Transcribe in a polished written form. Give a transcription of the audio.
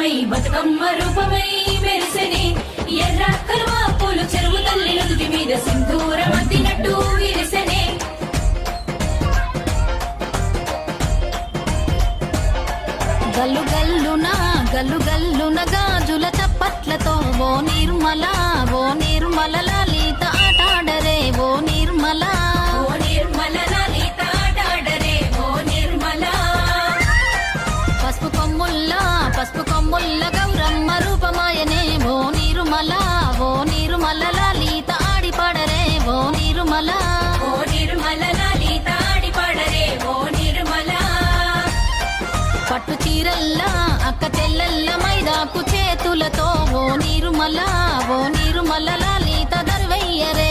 రూపమై బతుకమ్మ రూపమై మెరిసెనే ఎర్ర కలువ పూలు చెరువు తల్లి నుదుటి మీద సింధూరం అద్దినట్టు విరిసెనే గల్లు గల్లున గల్లు గల్లున గాజుల చప్పట్లతో ఓ నిర్మల లలిత ఆటాడరే ఓ నిర్మల లలిత ఆటాడరే ఓ నిర్మల పసుపు కొమ్ముల్ల గౌరమ్మ రూపమాయనే ఓ నిర్మల లలిత ఆడిపాడరే ఓ నిర్మల లలిత ఆడిపాడరే ఓ నిర్మల పట్టు చీరల్లా అక్క చెల్లెల్ల మైదాకు చేతులతో ఓ నిర్మల లలిత దర్వయ్యరే